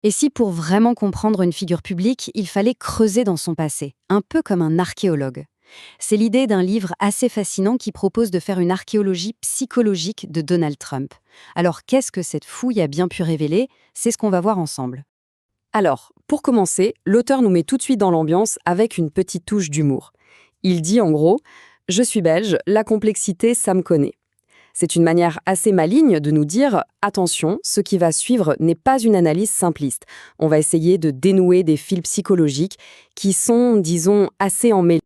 Et si pour vraiment comprendre une figure publique, il fallait creuser dans son passé, un peu comme un archéologue? C'est l'idée d'un livre assez fascinant qui propose de faire une archéologie psychologique de Donald Trump. Alors qu'est-ce que cette fouille a bien pu révéler? C'est ce qu'on va voir ensemble. Alors, pour commencer, l'auteur nous met tout de suite dans l'ambiance avec une petite touche d'humour. Il dit en gros: «Je suis belge, la complexité, ça me connaît». C'est une manière assez maligne de nous dire: attention, ce qui va suivre n'est pas une analyse simpliste. On va essayer de dénouer des fils psychologiques qui sont, disons, assez emmêlés.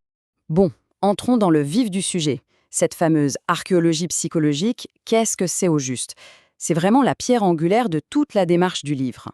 Bon, entrons dans le vif du sujet. Cette fameuse archéologie psychologique, qu'est-ce que c'est au juste? C'est vraiment la pierre angulaire de toute la démarche du livre.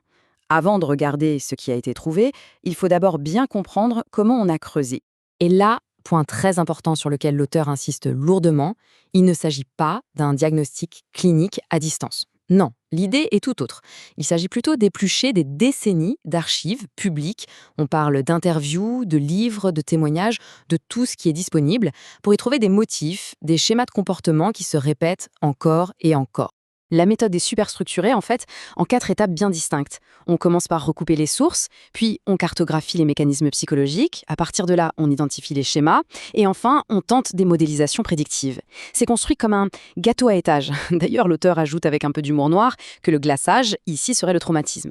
Avant de regarder ce qui a été trouvé, il faut d'abord bien comprendre comment on a creusé. Et là, point très important sur lequel l'auteur insiste lourdement, il ne s'agit pas d'un diagnostic clinique à distance. Non, l'idée est tout autre. Il s'agit plutôt d'éplucher des décennies d'archives publiques. On parle d'interviews, de livres, de témoignages, de tout ce qui est disponible, pour y trouver des motifs, des schémas de comportement qui se répètent encore et encore. La méthode est super structurée, en fait, en 4 étapes bien distinctes. On commence par recouper les sources, puis on cartographie les mécanismes psychologiques, à partir de là, on identifie les schémas, et enfin, on tente des modélisations prédictives. C'est construit comme un gâteau à étages. D'ailleurs, l'auteur ajoute avec un peu d'humour noir que le glaçage, ici, serait le traumatisme.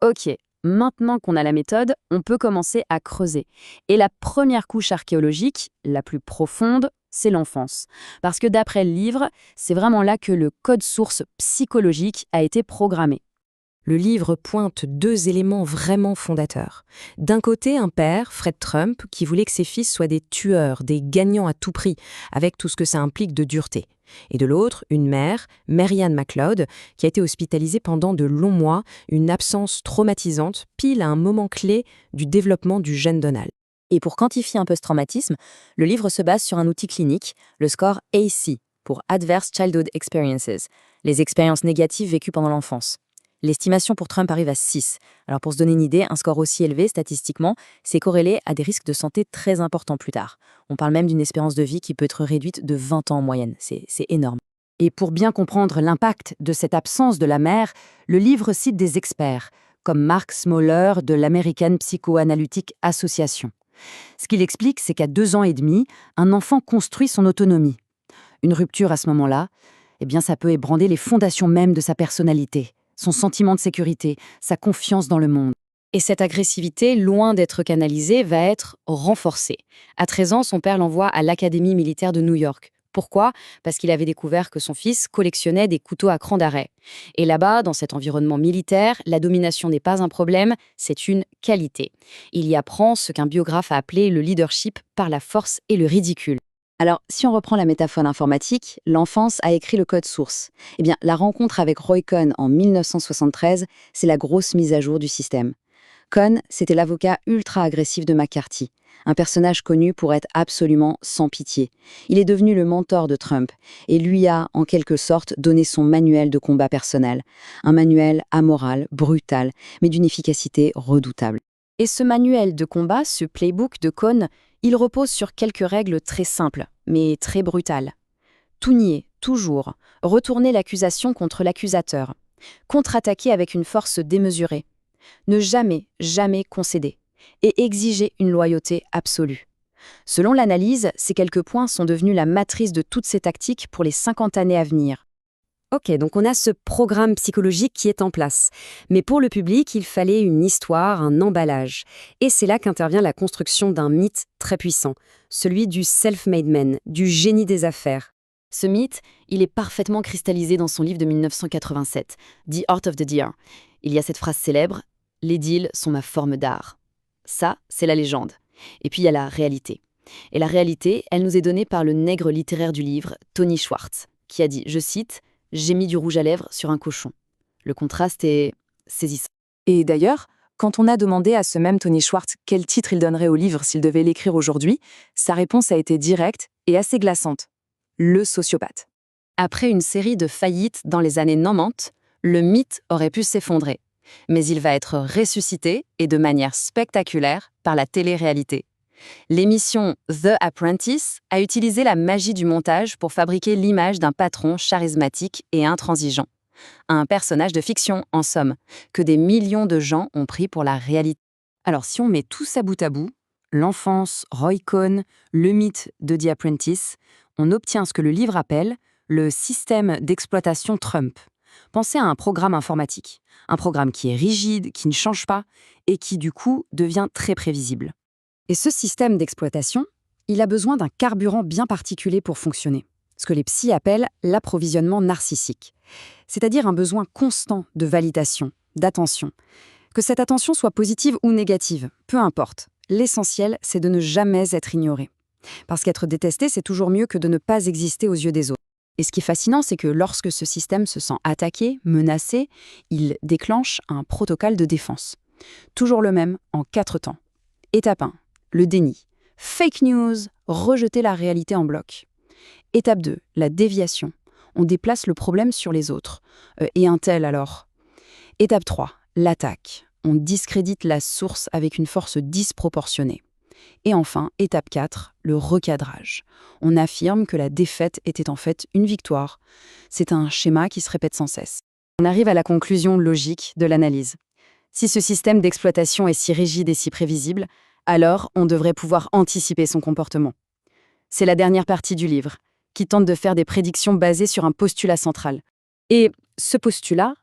Ok, maintenant qu'on a la méthode, on peut commencer à creuser. Et la première couche archéologique, la plus profonde, c'est l'enfance. Parce que d'après le livre, c'est vraiment là que le code source psychologique a été programmé. Le livre pointe 2 éléments vraiment fondateurs. D'un côté, un père, Fred Trump, qui voulait que ses fils soient des tueurs, des gagnants à tout prix, avec tout ce que ça implique de dureté. Et de l'autre, une mère, Marianne McLeod, qui a été hospitalisée pendant de longs mois, une absence traumatisante, pile à un moment clé du développement du jeune Donald. Et pour quantifier un peu ce traumatisme, le livre se base sur un outil clinique, le score AC, pour Adverse Childhood Experiences, les expériences négatives vécues pendant l'enfance. L'estimation pour Trump arrive à 6. Alors pour se donner une idée, un score aussi élevé, statistiquement, c'est corrélé à des risques de santé très importants plus tard. On parle même d'une espérance de vie qui peut être réduite de 20 ans en moyenne. C'est énorme. Et pour bien comprendre l'impact de cette absence de la mère, le livre cite des experts, comme Mark Smoller de l'American Psychoanalytic Association. Ce qu'il explique, c'est qu'à 2 ans et demi, un enfant construit son autonomie. Une rupture à ce moment-là, eh bien, ça peut ébranler les fondations même de sa personnalité, son sentiment de sécurité, sa confiance dans le monde. Et cette agressivité, loin d'être canalisée, va être renforcée. À 13 ans, son père l'envoie à l'Académie militaire de New York. Pourquoi? Parce qu'il avait découvert que son fils collectionnait des couteaux à cran d'arrêt. Et là-bas, dans cet environnement militaire, la domination n'est pas un problème, c'est une qualité. Il y apprend ce qu'un biographe a appelé le leadership par la force et le ridicule. Alors, si on reprend la métaphore informatique, l'enfance a écrit le code source. Eh bien, la rencontre avec Roy Cohn en 1973, c'est la grosse mise à jour du système. Cohn, c'était l'avocat ultra-agressif de McCarthy, un personnage connu pour être absolument sans pitié. Il est devenu le mentor de Trump et lui a, en quelque sorte, donné son manuel de combat personnel. Un manuel amoral, brutal, mais d'une efficacité redoutable. Et ce manuel de combat, ce playbook de Cohn, il repose sur quelques règles très simples, mais très brutales. Tout nier, toujours. Retourner l'accusation contre l'accusateur. Contre-attaquer avec une force démesurée. Ne jamais, jamais concéder. Et exiger une loyauté absolue. Selon l'analyse, ces quelques points sont devenus la matrice de toutes ces tactiques pour les 50 années à venir. Ok, donc on a ce programme psychologique qui est en place. Mais pour le public, il fallait une histoire, un emballage. Et c'est là qu'intervient la construction d'un mythe très puissant, celui du self-made man, du génie des affaires. Ce mythe, il est parfaitement cristallisé dans son livre de 1987, The Art of the Deal. Il y a cette phrase célèbre, « Les deals sont ma forme d'art ». Ça, c'est la légende. Et puis il y a la réalité. Et la réalité, elle nous est donnée par le nègre littéraire du livre, Tony Schwartz, qui a dit, je cite, « J'ai mis du rouge à lèvres sur un cochon ». Le contraste est saisissant. Et d'ailleurs, quand on a demandé à ce même Tony Schwartz quel titre il donnerait au livre s'il devait l'écrire aujourd'hui, sa réponse a été directe et assez glaçante. Le sociopathe. Après une série de faillites dans les années 90, le mythe aurait pu s'effondrer. Mais il va être ressuscité, et de manière spectaculaire, par la télé-réalité. L'émission The Apprentice a utilisé la magie du montage pour fabriquer l'image d'un patron charismatique et intransigeant. Un personnage de fiction, en somme, que des millions de gens ont pris pour la réalité. Alors si on met tout ça bout à bout, l'enfance, Roy Cohn, le mythe de The Apprentice, on obtient ce que le livre appelle le système d'exploitation Trump. Pensez à un programme informatique, un programme qui est rigide, qui ne change pas et qui du coup devient très prévisible. Et ce système d'exploitation, il a besoin d'un carburant bien particulier pour fonctionner, ce que les psys appellent l'approvisionnement narcissique, c'est-à-dire un besoin constant de validation, d'attention. Que cette attention soit positive ou négative, peu importe, l'essentiel, c'est de ne jamais être ignoré. Parce qu'être détesté, c'est toujours mieux que de ne pas exister aux yeux des autres. Et ce qui est fascinant, c'est que lorsque ce système se sent attaqué, menacé, il déclenche un protocole de défense. Toujours le même, en 4 temps. Étape 1, le déni. Fake news, rejeter la réalité en bloc. Étape 2, la déviation. On déplace le problème sur les autres. Et un tel alors? Étape 3, l'attaque. On discrédite la source avec une force disproportionnée. Et enfin, étape 4, le recadrage. On affirme que la défaite était en fait une victoire. C'est un schéma qui se répète sans cesse. On arrive à la conclusion logique de l'analyse. Si ce système d'exploitation est si rigide et si prévisible, alors on devrait pouvoir anticiper son comportement. C'est la dernière partie du livre, qui tente de faire des prédictions basées sur un postulat central. Et ce postulat,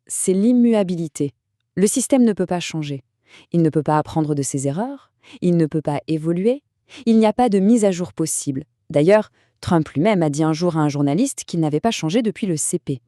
c'est l'immuabilité. Le système ne peut pas changer. Il ne peut pas apprendre de ses erreurs, il ne peut pas évoluer, il n'y a pas de mise à jour possible. D'ailleurs, Trump lui-même a dit un jour à un journaliste qu'il n'avait pas changé depuis le CP.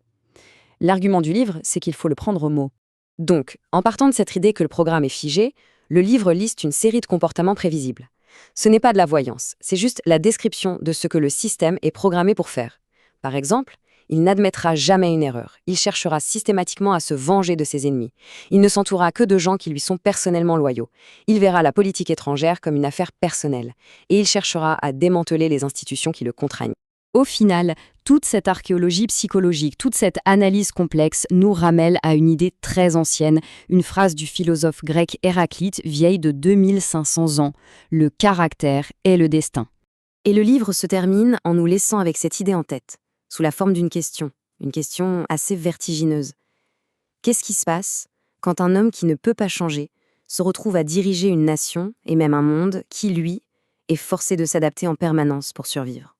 L'argument du livre, c'est qu'il faut le prendre au mot. Donc, en partant de cette idée que le programme est figé, le livre liste une série de comportements prévisibles. Ce n'est pas de la voyance, c'est juste la description de ce que le système est programmé pour faire. Par exemple, il n'admettra jamais une erreur. Il cherchera systématiquement à se venger de ses ennemis. Il ne s'entourera que de gens qui lui sont personnellement loyaux. Il verra la politique étrangère comme une affaire personnelle. Et il cherchera à démanteler les institutions qui le contraignent. Au final, toute cette archéologie psychologique, toute cette analyse complexe nous ramène à une idée très ancienne, une phrase du philosophe grec Héraclite, vieille de 2500 ans. Le caractère est le destin. Et le livre se termine en nous laissant avec cette idée en tête, sous la forme d'une question assez vertigineuse. Qu'est-ce qui se passe quand un homme qui ne peut pas changer se retrouve à diriger une nation et même un monde qui, lui, est forcé de s'adapter en permanence pour survivre ?